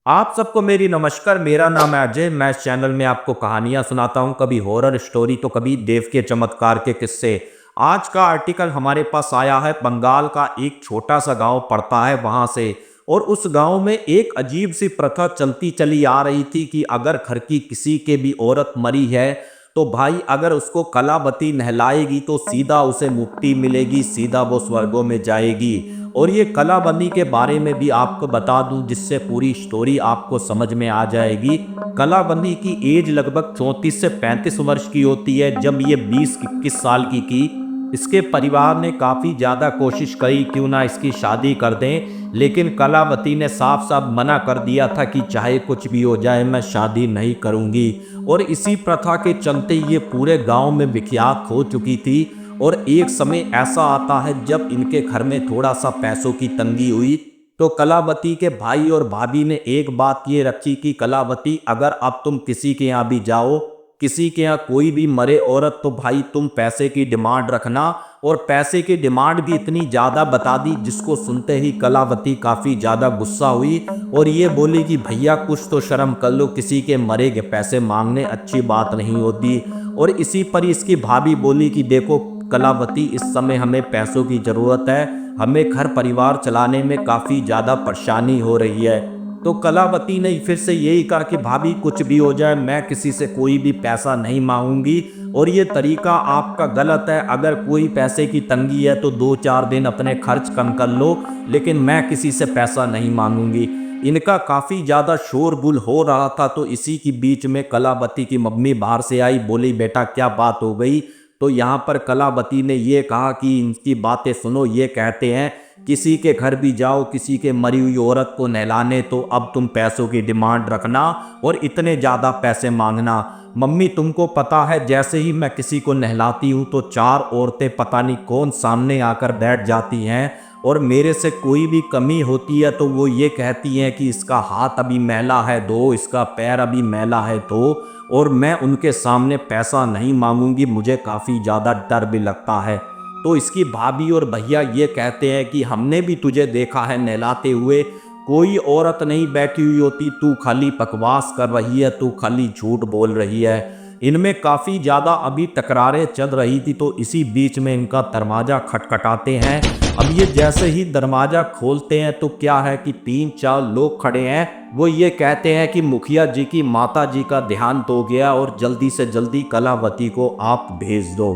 आप सबको मेरी नमस्कार। मेरा नाम है अजय। मैं इस चैनल में आपको कहानियां सुनाता हूं, कभी हॉरर स्टोरी तो कभी देव के चमत्कार के किस्से। आज का आर्टिकल हमारे पास आया है, बंगाल का एक छोटा सा गांव पड़ता है वहां से। और उस गांव में एक अजीब सी प्रथा चलती चली आ रही थी कि अगर घर की किसी के भी औरत मरी है तो भाई अगर उसको कलावती नहलाएगी तो सीधा उसे मुक्ति मिलेगी, सीधा वो स्वर्गों में जाएगी। और ये कलावती के बारे में भी आपको बता दूं, जिससे पूरी स्टोरी आपको समझ में आ जाएगी। कलावती की एज लगभग 34 से 35 वर्ष की होती है जब ये 20-21 साल की। इसके परिवार ने काफ़ी ज़्यादा कोशिश करी क्यों ना इसकी शादी कर दें, लेकिन कलावती ने साफ साफ मना कर दिया था कि चाहे कुछ भी हो जाए मैं शादी नहीं करूंगी। और इसी प्रथा के चलते ये पूरे गांव में विख्यात हो चुकी थी। और एक समय ऐसा आता है जब इनके घर में थोड़ा सा पैसों की तंगी हुई, तो कलावती के भाई और भाभी ने एक बात ये रखी कि कलावती, अगर अब तुम किसी के यहाँ भी जाओ, किसी के यहाँ कोई भी मरे औरत, तो भाई तुम पैसे की डिमांड रखना। और पैसे की डिमांड भी इतनी ज़्यादा बता दी जिसको सुनते ही कलावती काफ़ी ज़्यादा गुस्सा हुई और ये बोली कि भैया कुछ तो शर्म कर लो, किसी के मरे के पैसे मांगने अच्छी बात नहीं होती। और इसी पर इसकी भाभी बोली कि देखो कलावती, इस समय हमें पैसों की ज़रूरत है, हमें घर परिवार चलाने में काफ़ी ज़्यादा परेशानी हो रही है। तो कलावती ने फिर से यही कहा कि भाभी कुछ भी हो जाए मैं किसी से कोई भी पैसा नहीं मांगूंगी और ये तरीका आपका गलत है। अगर कोई पैसे की तंगी है तो 2-4 दिन अपने खर्च कम कर लो, लेकिन मैं किसी से पैसा नहीं मांगूंगी। इनका काफ़ी ज़्यादा शोरगुल हो रहा था, तो इसी के बीच में कलावती की मम्मी बाहर से आई, बोली बेटा क्या बात हो गई। तो यहाँ पर कलावती ने ये कहा कि इनकी बातें सुनो, ये कहते हैं किसी के घर भी जाओ, किसी के मरी हुई औरत को नहलाने, तो अब तुम पैसों की डिमांड रखना और इतने ज़्यादा पैसे मांगना। मम्मी तुमको पता है, जैसे ही मैं किसी को नहलाती हूँ तो 4 औरतें पता नहीं कौन सामने आकर बैठ जाती हैं और मेरे से कोई भी कमी होती है तो वो ये कहती हैं कि इसका हाथ अभी मैला है धो, इसका पैर अभी मैला है धो। और मैं उनके सामने पैसा नहीं मांगूंगी, मुझे काफ़ी ज़्यादा डर भी लगता है। तो इसकी भाभी और भैया ये कहते हैं कि हमने भी तुझे देखा है नहलाते हुए, कोई औरत नहीं बैठी हुई होती, तू खाली बकवास कर रही है, तू खाली झूठ बोल रही है। इनमें काफ़ी ज़्यादा अभी तकरारें चल रही थी, तो इसी बीच में इनका दरवाज़ा खटखटाते हैं। अब ये जैसे ही दरवाज़ा खोलते हैं तो क्या है कि 3-4 लोग खड़े हैं। वो ये कहते हैं कि मुखिया जी की माता जी का देहांत हो गया और जल्दी से जल्दी कलावती को आप भेज दो।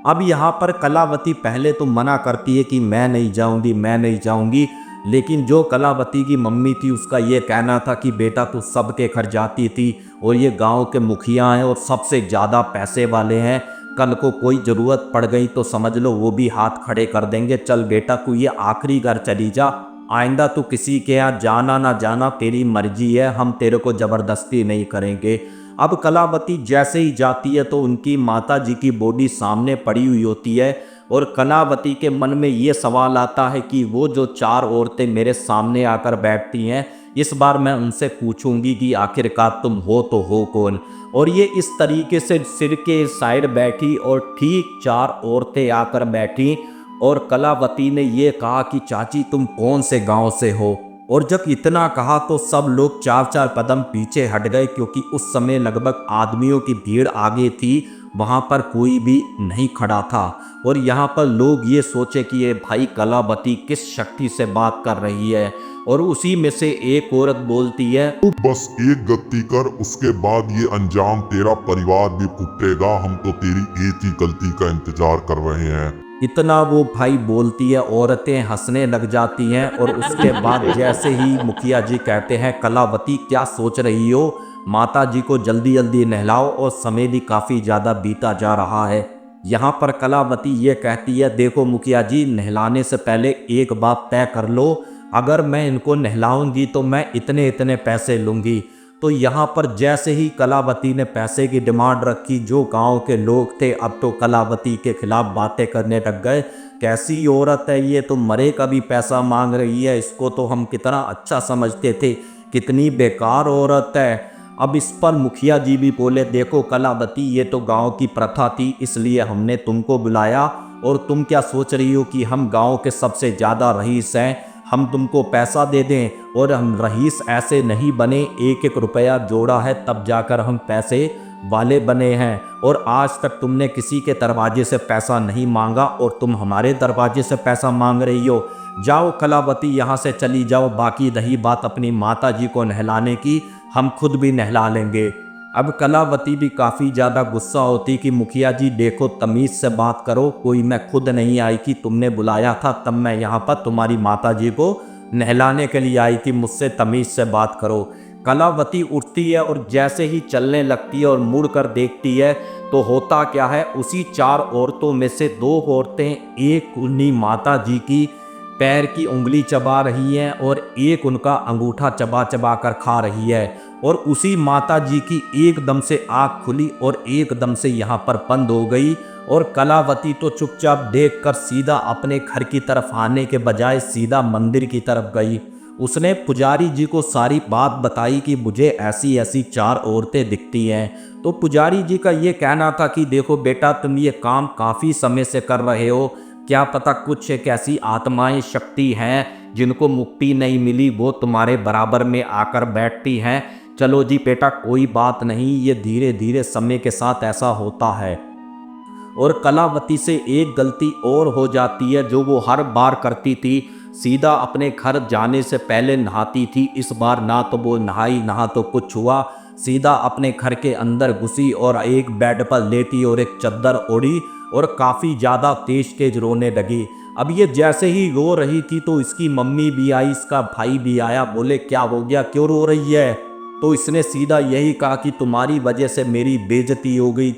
अब यहाँ पर कलावती पहले तो मना करती है कि मैं नहीं जाऊंगी, मैं नहीं जाऊंगी, लेकिन जो कलावती की मम्मी थी उसका ये कहना था कि बेटा तू सबके घर जाती थी और ये गांव के मुखिया हैं और सबसे ज़्यादा पैसे वाले हैं, कल को कोई ज़रूरत पड़ गई तो समझ लो वो भी हाथ खड़े कर देंगे। चल बेटा तू ये आखिरी घर चली जा, आइंदा तू किसी के यहाँ जाना ना जाना तेरी मर्जी है, हम तेरे को ज़बरदस्ती नहीं करेंगे। अब कलावती जैसे ही जाती है तो उनकी माता जी की बॉडी सामने पड़ी हुई होती है और कलावती के मन में ये सवाल आता है कि वो जो 4 औरतें मेरे सामने आकर बैठती हैं, इस बार मैं उनसे पूछूंगी कि आखिरकार तुम हो तो हो कौन। और ये इस तरीके से सिर के साइड बैठी और ठीक 4 औरतें आकर बैठी और कलावती ने ये कहा कि चाची तुम कौन से गांव से हो। और जब इतना कहा तो सब लोग 4-4 कदम पीछे हट गए, क्योंकि उस समय लगभग आदमियों की भीड़ आगे थी, वहाँ पर कोई भी नहीं खड़ा था। और यहाँ पर लोग ये सोचे कि ये भाई कलावती किस शक्ति से बात कर रही है। और उसी में से एक औरत बोलती है, तू बस एक गलती कर, उसके बाद ये अंजाम तेरा परिवार भी भुगतेगा, हम तो तेरी एक ही गलती का इंतजार कर रहे हैं। इतना वो भाई बोलती है, औरतें हंसने लग जाती हैं। और उसके बाद जैसे ही मुखिया जी कहते हैं कलावती क्या सोच रही हो, माता जी को जल्दी जल्दी नहलाओ, और समय भी काफ़ी ज़्यादा बीता जा रहा है। यहाँ पर कलावती ये कहती है देखो मुखिया जी, नहलाने से पहले एक बात तय कर लो, अगर मैं इनको नहलाऊंगी तो मैं इतने इतने पैसे लूँगी। तो यहाँ पर जैसे ही कलावती ने पैसे की डिमांड रखी, जो गांव के लोग थे अब तो कलावती के खिलाफ बातें करने लग गए, कैसी औरत है ये, तो मरे का भी पैसा मांग रही है, इसको तो हम कितना अच्छा समझते थे, कितनी बेकार औरत है। अब इस पर मुखिया जी भी बोले देखो कलावती, ये तो गांव की प्रथा थी इसलिए हमने तुमको बुलाया, और तुम क्या सोच रही हो कि हम गांव के सबसे ज़्यादा रईस हैं, हम तुमको पैसा दे दें और हम रईस ऐसे नहीं बने, एक एक रुपया जोड़ा है तब जाकर हम पैसे वाले बने हैं। और आज तक तुमने किसी के दरवाजे से पैसा नहीं मांगा और तुम हमारे दरवाजे से पैसा मांग रही हो। जाओ कलावती, यहाँ से चली जाओ। बाकी रही बात अपनी माता जी को नहलाने की, हम खुद भी नहला लेंगे। अब कलावती भी काफ़ी ज़्यादा गुस्सा होती कि मुखिया जी देखो, तमीज़ से बात करो, कोई मैं खुद नहीं आई कि तुमने बुलाया था तब मैं यहाँ पर तुम्हारी माता जी को नहलाने के लिए आई थी, मुझसे तमीज़ से बात करो। कलावती उठती है और जैसे ही चलने लगती है और मुड़ कर देखती है तो होता क्या है, उसी 4 औरतों में से 2 औरतें एक उन्हीं माता जी की पैर की उंगली चबा रही हैं और एक उनका अंगूठा चबा चबा कर खा रही है। और उसी माता जी की एकदम से आँख खुली और एकदम से यहाँ पर बंद हो गई। और कलावती तो चुपचाप देखकर सीधा अपने घर की तरफ आने के बजाय सीधा मंदिर की तरफ गई। उसने पुजारी जी को सारी बात बताई कि मुझे ऐसी ऐसी 4 औरतें दिखती हैं। तो पुजारी जी का ये कहना था कि देखो बेटा, तुम ये काम काफ़ी समय से कर रहे हो, क्या पता कुछ एक ऐसी आत्माएं शक्ति हैं जिनको मुक्ति नहीं मिली, वो तुम्हारे बराबर में आकर बैठती हैं। चलो जी बेटा, कोई बात नहीं, ये धीरे धीरे समय के साथ ऐसा होता है। और कलावती से एक गलती और हो जाती है जो वो हर बार करती थी, सीधा अपने घर जाने से पहले नहाती थी। इस बार ना तो वो नहाई ना तो कुछ हुआ, सीधा अपने घर के अंदर घुसी और एक बेड पर लेटी और एक चद्दर ओढ़ी और काफ़ी ज़्यादा तेज रोने लगी। अब ये जैसे ही रो रही थी तो इसकी मम्मी भी आई, इसका भाई भी आया। बोले क्या हो गया, क्यों रो रही है? तो इसने सीधा यही कहा कि तुम्हारी वजह से मेरी बेइज्जती हो गई,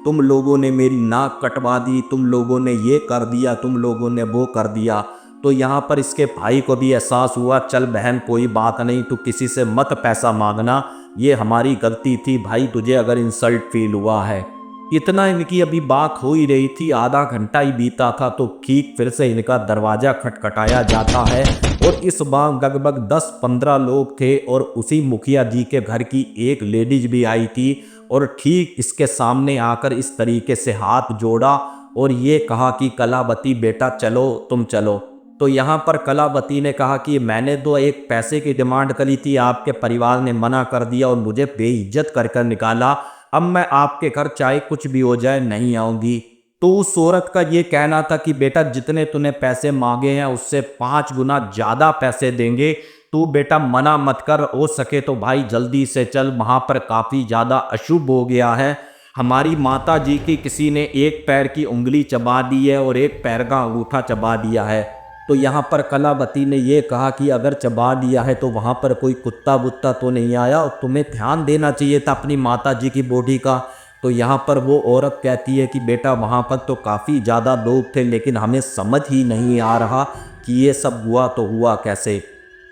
तुम लोगों ने मेरी नाक कटवा दी, तुम लोगों ने ये कर दिया, तुम लोगों ने वो कर दिया। तो यहाँ पर इसके भाई को भी एहसास हुआ, चल बहन कोई बात नहीं, तू किसी से मत पैसा मांगना, ये हमारी गलती थी भाई, तुझे अगर इंसल्ट फील हुआ है। इतना इनकी अभी बात हो ही रही थी, आधा घंटा ही बीता था तो ठीक फिर से इनका दरवाज़ा खटखटाया जाता है। और इस बार लगभग 10-15 लोग थे और उसी मुखिया जी के घर की एक लेडीज भी आई थी और ठीक इसके सामने आकर इस तरीके से हाथ जोड़ा और ये कहा कि कलावती बेटा चलो, तुम चलो। तो यहाँ पर कलावती ने कहा कि मैंने तो एक पैसे की डिमांड करी थी, आपके परिवार ने मना कर दिया और मुझे बेइज्जत कर कर निकाला, अब मैं आपके घर चाहे कुछ भी हो जाए नहीं आऊँगी। तो उस औरत का ये कहना था कि बेटा जितने तूने पैसे मांगे हैं उससे 5 गुना ज़्यादा पैसे देंगे, तू बेटा मना मत कर, हो सके तो भाई जल्दी से चल, वहाँ पर काफ़ी ज़्यादा अशुभ हो गया है। हमारी माता जी की किसी ने एक पैर की उंगली चबा दी है और एक पैर का अंगूठा चबा दिया है। तो यहाँ पर कलावती ने ये कहा कि अगर चबा दिया है तो वहाँ पर कोई कुत्ता वुत्ता तो नहीं आया और तुम्हें ध्यान देना चाहिए था अपनी माता जी की बॉडी का। तो यहाँ पर वो औरत कहती है कि बेटा वहाँ पर तो काफ़ी ज़्यादा लोग थे लेकिन हमें समझ ही नहीं आ रहा कि ये सब हुआ तो हुआ कैसे।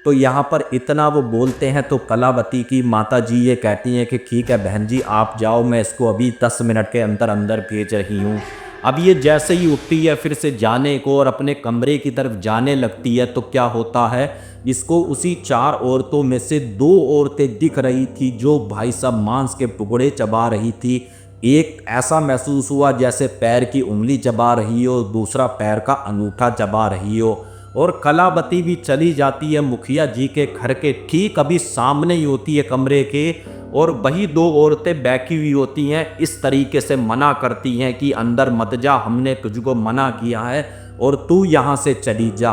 तो यहाँ पर इतना वो बोलते हैं तो कलावती की माता जी ये कहती हैं कि ठीक है बहन जी आप जाओ, मैं इसको अभी 10 मिनट के अंदर अंदर भेज रही हूँ। अब ये जैसे ही उठती है फिर से जाने को और अपने कमरे की तरफ जाने लगती है तो क्या होता है, इसको उसी 4 औरतों में से 2 औरतें दिख रही थी जो भाई साहब मांस के टुकड़े चबा रही थी। एक ऐसा महसूस हुआ जैसे पैर की उंगली चबा रही हो, दूसरा पैर का अंगूठा चबा रही हो। और कलावती भी चली जाती है मुखिया जी के घर के ठीक अभी सामने ही होती है कमरे के, और वही 2 औरतें बैठी हुई होती हैं, इस तरीके से मना करती हैं कि अंदर मत जा, हमने तुझको मना किया है और तू यहाँ से चली जा।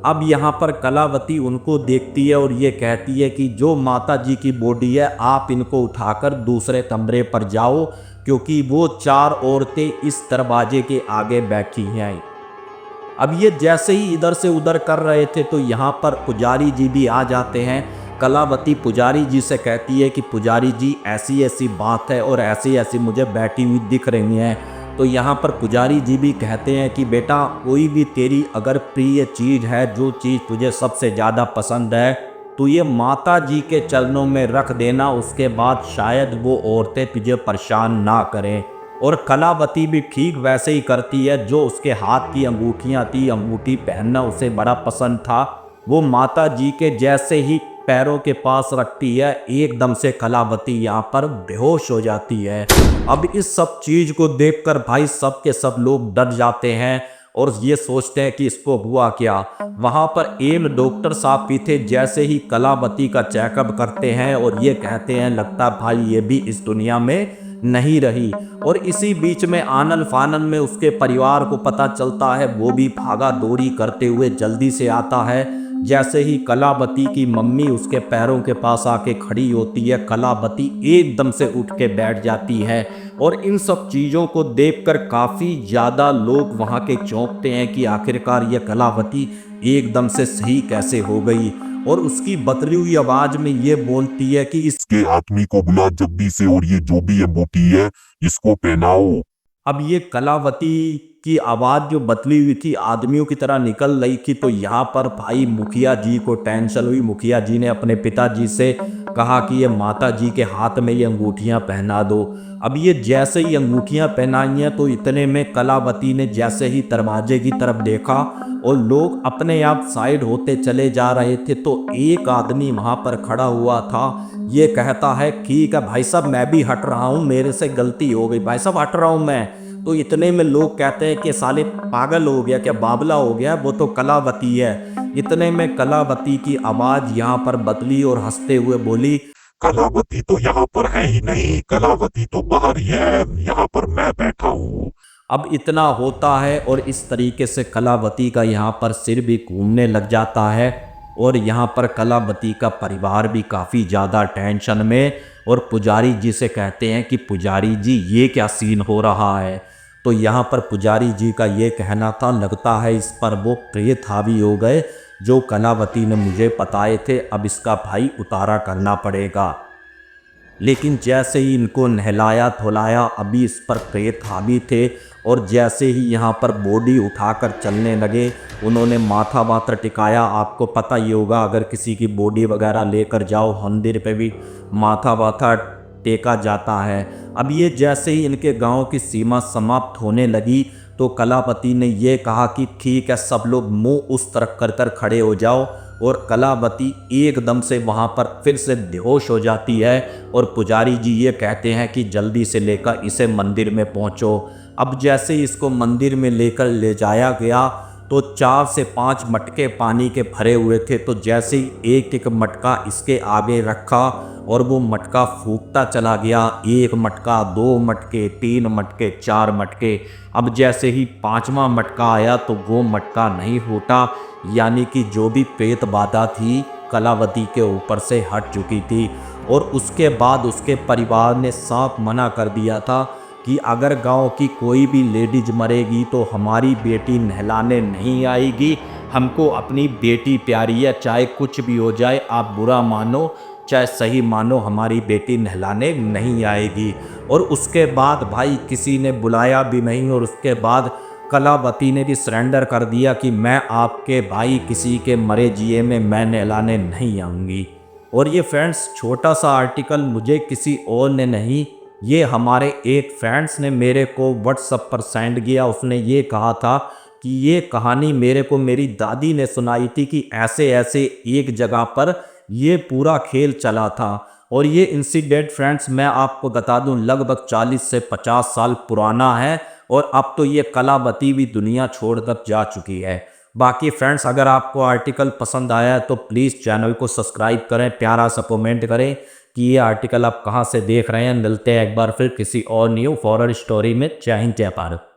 अब यहाँ पर कलावती उनको देखती है और ये कहती है कि जो माता जी की बॉडी है आप इनको उठाकर दूसरे कमरे पर जाओ, क्योंकि वो 4 औरतें इस दरवाजे के आगे बैठी हैं। अब ये जैसे ही इधर से उधर कर रहे थे तो यहाँ पर पुजारी जी भी आ जाते हैं। कलावती पुजारी जी से कहती है कि पुजारी जी ऐसी ऐसी बात है और ऐसी ऐसी मुझे बैठी हुई दिख रही हैं। तो यहाँ पर पुजारी जी भी कहते हैं कि बेटा कोई भी तेरी अगर प्रिय चीज़ है, जो चीज़ तुझे सबसे ज़्यादा पसंद है, तो ये माता जी के चरणों में रख देना, उसके बाद शायद वो औरतें तुझे परेशान ना करें। और कलावती भी ठीक वैसे ही करती है, जो उसके हाथ की अंगूठियाँ थी, अंगूठी पहनना उसे बड़ा पसंद था, वो माता जी के जैसे ही पैरों के पास रखती है, एकदम से कलावती यहाँ पर बेहोश हो जाती है। अब इस सब चीज़ को देखकर भाई सब के सब लोग डर जाते हैं और ये सोचते हैं कि इसको हुआ क्या। वहाँ पर एक डॉक्टर साहब भी थे, जैसे ही कलावती का चेकअप करते हैं और ये कहते हैं लगता है भाई ये भी इस दुनिया में नहीं रही। और इसी बीच में आनन फानन में उसके परिवार को पता चलता है, वो भी भागा दौड़ी करते हुए जल्दी से आता है। जैसे ही कलावती की मम्मी उसके पैरों के पास आके खड़ी होती है, कलावती एकदम से उठ के बैठ जाती है। और इन सब चीज़ों को देखकर काफ़ी ज़्यादा लोग वहाँ के चौंकते हैं कि आखिरकार ये कलावती एकदम से सही कैसे हो गई। और उसकी बदली हुई आवाज़ में ये बोलती है कि इसके आदमी को बुला जल्दी से, और ये जो भी ये बूटी है इसको पहनाओ। अब ये कलावती की आवाज़ जो बदली हुई थी, आदमियों की तरह निकल रही थी, तो यहाँ पर भाई मुखिया जी को टेंशन हुई। मुखिया जी ने अपने पिताजी से कहा कि ये माता जी के हाथ में ये अंगूठियाँ पहना दो। अब ये जैसे ही अंगूठियाँ पहनाई हैं तो इतने में कलावती ने जैसे ही दरवाजे की तरफ देखा और लोग अपने आप साइड होते चले जा रहे थे, तो एक आदमी वहाँ पर खड़ा हुआ था। ये कहता है ठीक है भाई साहब, मैं भी हट रहा हूँ, मेरे से गलती हो गई, भाई साहब हट रहा हूँ मैं। तो इतने में लोग कहते हैं कि साले पागल हो गया क्या, बाबला हो गया, वो तो कलावती है। इतने में कलावती की आवाज़ यहाँ पर बदली और हंसते हुए बोली, कलावती तो यहाँ पर है ही नहीं, कलावती तो बाहर ही है, यहाँ पर मैं बैठा हूँ। अब इतना होता है और इस तरीके से कलावती का यहाँ पर सिर भी घूमने लग जाता है। और यहाँ पर कलावती का परिवार भी काफ़ी ज़्यादा टेंशन में, और पुजारी जी से कहते हैं कि पुजारी जी ये क्या सीन हो रहा है। तो यहाँ पर पुजारी जी का ये कहना था, लगता है इस पर वो प्रेत हावी हो गए जो कलावती ने मुझे बताए थे, अब इसका भाई उतारा करना पड़ेगा। लेकिन जैसे ही इनको नहलाया धुलाया, अभी इस पर प्रेत हावी थे। और जैसे ही यहाँ पर बॉडी उठाकर चलने लगे, उन्होंने माथा वाथा टिकाया। आपको पता ही होगा, अगर किसी की बॉडी वगैरह लेकर जाओ मंदिर पे भी माथा वाथा टेका जाता है। अब ये जैसे ही इनके गांव की सीमा समाप्त होने लगी, तो कलावती ने ये कहा कि ठीक है, सब लोग मुंह उस तरफ कर कर खड़े हो जाओ। और कलावती एकदम से वहाँ पर फिर से बेहोश हो जाती है। और पुजारी जी ये कहते हैं कि जल्दी से लेकर इसे मंदिर में पहुँचो। अब जैसे ही इसको मंदिर में लेकर ले जाया गया, तो 4 से 5 मटके पानी के भरे हुए थे। तो जैसे ही एक एक मटका इसके आगे रखा और वो मटका फूकता चला गया, 1 मटका, 2 मटके, 3 मटके, 4 मटके। अब जैसे ही 5वां मटका आया तो वो मटका नहीं फूटा, यानी कि जो भी प्रेत बाधा थी कलावती के ऊपर से हट चुकी थी। और उसके बाद उसके परिवार ने साफ मना कर दिया था कि अगर गांव की कोई भी लेडीज मरेगी तो हमारी बेटी नहलाने नहीं आएगी। हमको अपनी बेटी प्यारी है, चाहे कुछ भी हो जाए, आप बुरा मानो चाहे सही मानो, हमारी बेटी नहलाने नहीं आएगी। और उसके बाद भाई किसी ने बुलाया भी नहीं, और उसके बाद कलावती ने भी सरेंडर कर दिया कि मैं आपके भाई किसी के मरे जिए में मैं नहलाने नहीं आऊँगी। और ये फ्रेंड्स छोटा सा आर्टिकल मुझे किसी और ने नहीं, ये हमारे एक फ्रेंड्स ने मेरे को व्हाट्सएप पर सेंड किया। उसने ये कहा था कि ये कहानी मेरे को मेरी दादी ने सुनाई थी कि ऐसे ऐसे एक जगह पर ये पूरा खेल चला था। और ये इंसिडेंट फ्रेंड्स मैं आपको बता दूं लगभग 40 से 50 साल पुराना है, और अब तो ये कलावती भी दुनिया छोड़कर जा चुकी है। बाकी फ्रेंड्स अगर आपको आर्टिकल पसंद आया है तो प्लीज़ चैनल को सब्सक्राइब करें, प्यारा सा कमेंट करें कि ये आर्टिकल आप कहाँ से देख रहे हैं। मिलते हैं एक बार फिर किसी और न्यू हॉरर स्टोरी में। जय हिंद, जय भारत।